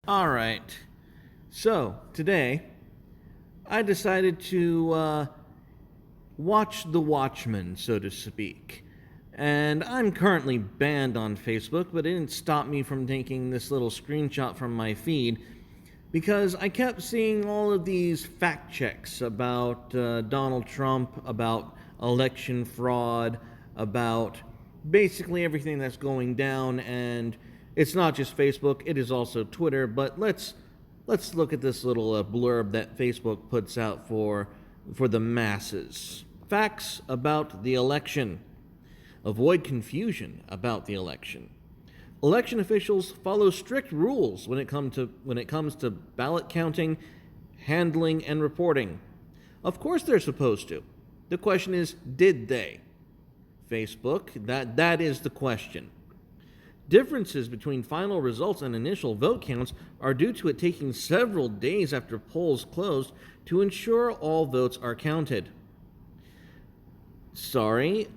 All right. So, today, I decided to watch The Watchmen, so to speak. And I'm currently banned on Facebook, but it didn't stop me from taking this little screenshot from my feed because I kept seeing all of these fact checks about Donald Trump, about election fraud, about basically everything that's going down. And it's not just Facebook, it is also Twitter. But let's look at this little blurb that Facebook puts out for the masses. Facts about the election. Avoid confusion about the election. Election officials follow strict rules when it comes to ballot counting, handling, and reporting. Of course they're supposed to. The question is, did they? Facebook, that is the question. Differences between final results and initial vote counts are due to it taking several days after polls closed to ensure all votes are counted. Sorry,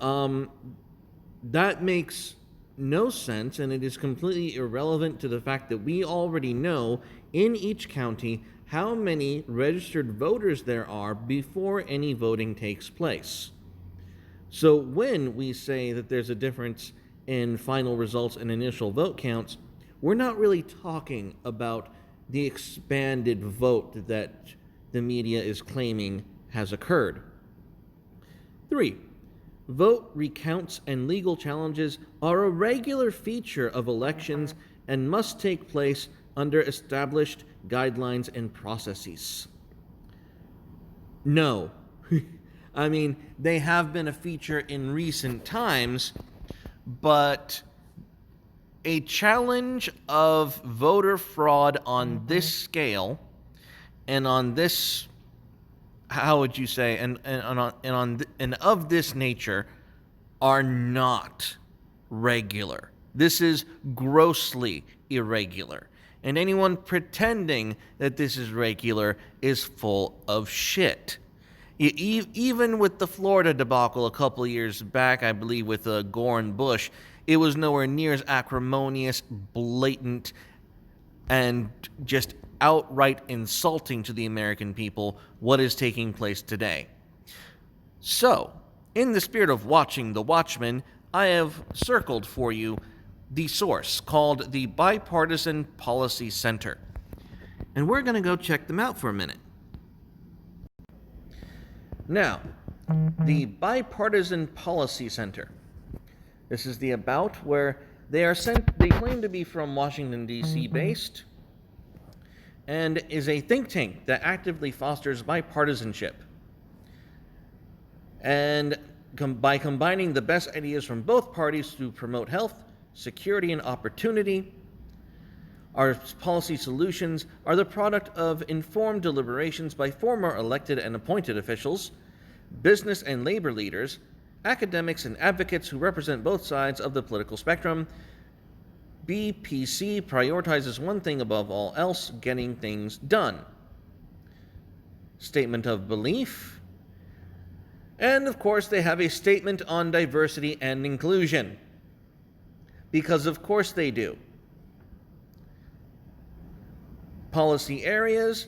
that makes no sense, and it is completely irrelevant to the fact that we already know in each county how many registered voters there are before any voting takes place. So when we say that there's a difference in final results and initial vote counts, we're not really talking about the expanded vote that the media is claiming has occurred. 3. Vote recounts and legal challenges are a regular feature of elections and must take place under established guidelines and processes. No. I mean, they have been a feature in recent times, but a challenge of voter fraud on this scale and on this, how would you say, and of this nature are not regular. This is grossly irregular. And anyone pretending that this is regular is full of shit. Even with the Florida debacle a couple of years back, I believe with Gore and Bush, it was nowhere near as acrimonious, blatant, and just outright insulting to the American people what is taking place today. So, in the spirit of watching The Watchmen, I have circled for you the source called the Bipartisan Policy Center. And we're going to go check them out for a minute. Now, the Bipartisan Policy Center. This is the about where they claim to be from Washington, D.C. based, and is a think tank that actively fosters bipartisanship. And by combining the best ideas from both parties to promote health, security, and opportunity, our policy solutions are the product of informed deliberations by former elected and appointed officials, business and labor leaders, academics and advocates who represent both sides of the political spectrum. BPC prioritizes one thing above all else: getting things done. Statement of belief. And of course, they have a statement on diversity and inclusion. Because of course they do. Policy areas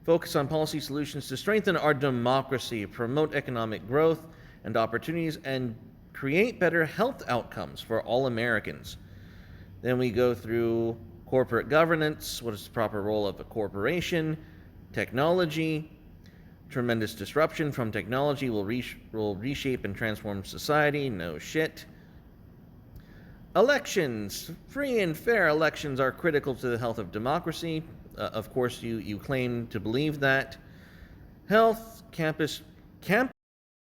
focus on policy solutions to strengthen our democracy, promote economic growth and opportunities, and create better health outcomes for all Americans. Then we go through corporate governance, what is the proper role of a corporation, technology. Tremendous disruption from technology will reshape and transform society. No shit. Elections. Free and fair elections are critical to the health of democracy. Of course, you claim to believe that. Health, campus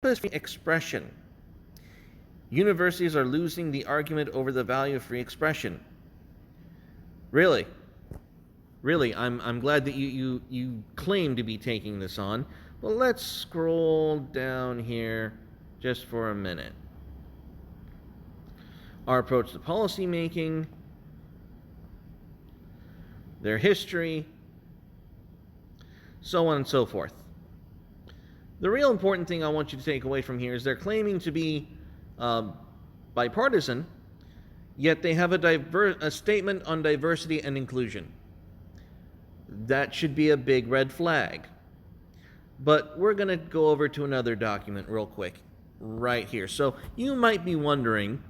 expression. Universities are losing the argument over the value of free expression. Really, I'm glad that you claim to be taking this on. Well, let's scroll down here just for a minute. Our approach to policy making, their history, so on and so forth. The real important thing I want you to take away from here is they're claiming to be bipartisan, yet they have a statement on diversity and inclusion. That should be a big red flag. But we're going to go over to another document real quick right here. So you might be wondering,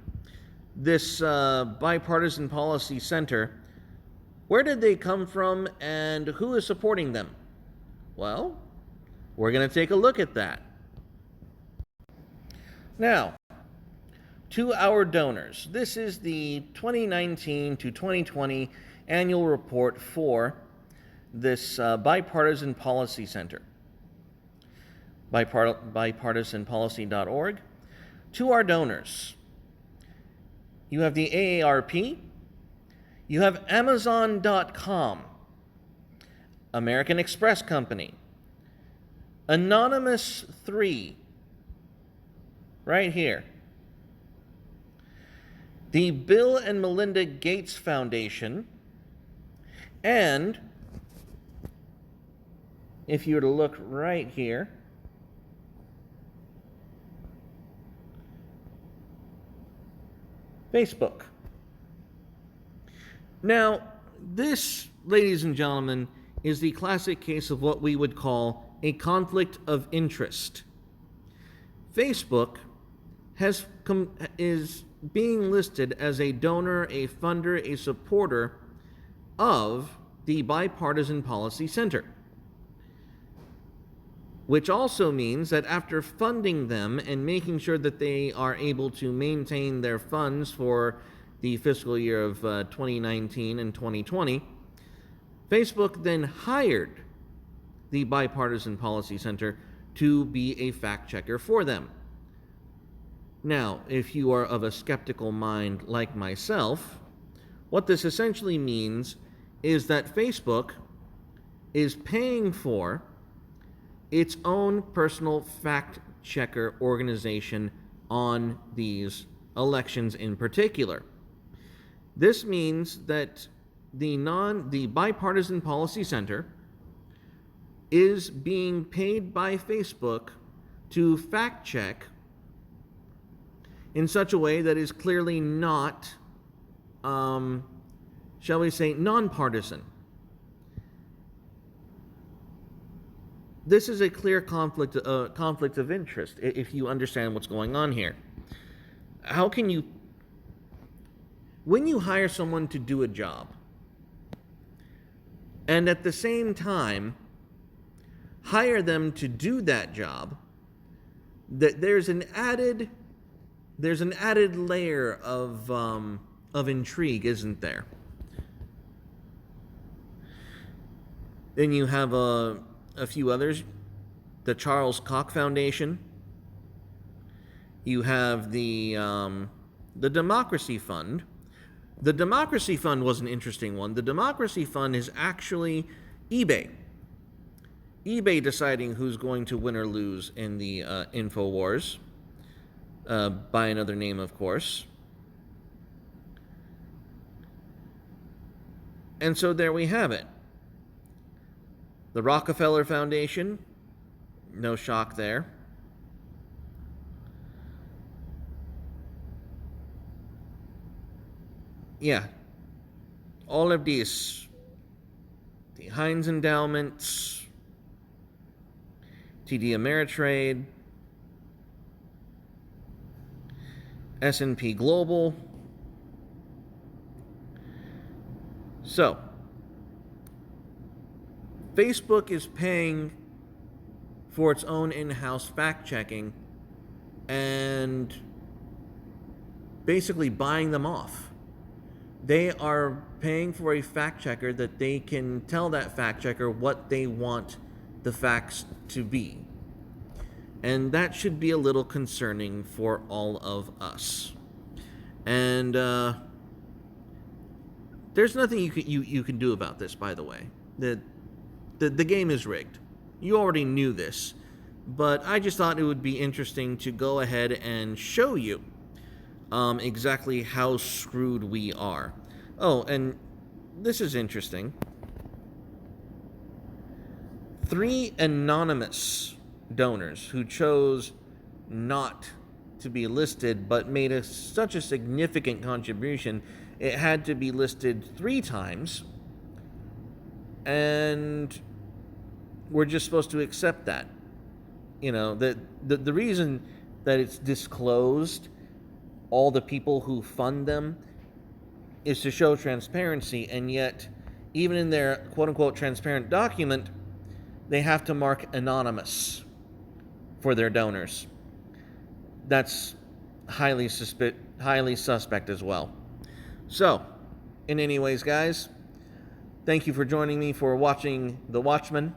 this Bipartisan Policy Center, where did they come from and who is supporting them? Well, we're going to take a look at that. Now, to our donors, this is the 2019 to 2020 annual report for this Bipartisan Policy Center. Bipartisanpolicy.org. To our donors, you have the AARP, you have Amazon.com, American Express Company, Anonymous 3, right here, the Bill and Melinda Gates Foundation, and if you were to look right here, Facebook. Now, this, ladies and gentlemen, is the classic case of what we would call a conflict of interest. Facebook is being listed as a donor, a funder, a supporter of the Bipartisan Policy Center, which also means that after funding them and making sure that they are able to maintain their funds for the fiscal year of 2019 and 2020, Facebook then hired the Bipartisan Policy Center to be a fact checker for them. Now, if you are of a skeptical mind like myself, what this essentially means is that Facebook is paying for its own personal fact checker organization on these elections in particular. This means that the Bipartisan Policy Center is being paid by Facebook to fact check in such a way that is clearly not, shall we say, nonpartisan. This is a clear conflict of interest, if you understand what's going on here. How can you, when you hire someone to do a job, and at the same time hire them to do that job, that there's an added layer of intrigue, isn't there? Then you have a few others, the Charles Koch Foundation. You have the Democracy Fund. The Democracy Fund was an interesting one. The Democracy Fund is actually eBay. eBay deciding who's going to win or lose in the InfoWars, by another name, of course. And so there we have it. The Rockefeller Foundation, no shock there. Yeah, all of these, the Heinz Endowments, TD Ameritrade, S&P Global. So, Facebook is paying for its own in-house fact-checking and basically buying them off. They are paying for a fact-checker that they can tell that fact-checker what they want the facts to be. And that should be a little concerning for all of us. And there's nothing you can do about this, by the way. The game is rigged. You already knew this, but I just thought it would be interesting to go ahead and show you exactly how screwed we are. Oh, and this is interesting. 3 anonymous donors who chose not to be listed but made such a significant contribution, it had to be listed 3 times. And we're just supposed to accept that. You know, the reason that it's disclosed, all the people who fund them, is to show transparency, and yet, even in their quote-unquote transparent document, they have to mark anonymous for their donors. That's highly suspect as well. So, in any ways, guys, thank you for joining me for watching The Watchmen,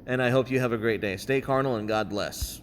and I hope you have a great day. Stay carnal and God bless.